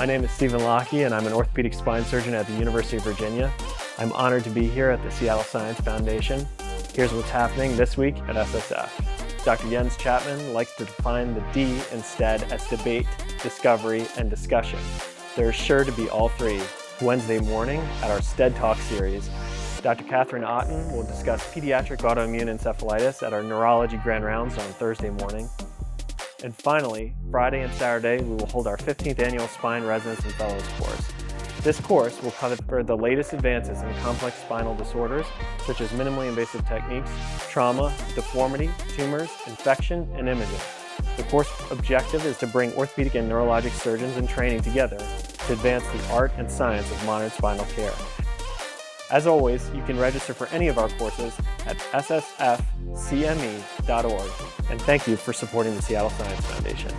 My name is Stephen Lockey, and I'm an orthopedic spine surgeon at the University of Virginia. I'm honored to be here at the Seattle Science Foundation. Here's what's happening this week at SSF. Dr. Jens Chapman likes to define the D instead as debate, discovery, and discussion. There is sure to be all three Wednesday morning at our STED Talk series. Dr. Catherine Otten will discuss pediatric autoimmune encephalitis at our neurology grand rounds on Thursday morning. And finally, Friday and Saturday, we will hold our 15th annual Spine Residence and Fellows course. This course will cover the latest advances in complex spinal disorders, such as minimally invasive techniques, trauma, deformity, tumors, infection, and imaging. The course objective is to bring orthopedic and neurologic surgeons in training together to advance the art and science of modern spinal care. As always, you can register for any of our courses at ssfcme.org. And thank you for supporting the Seattle Science Foundation.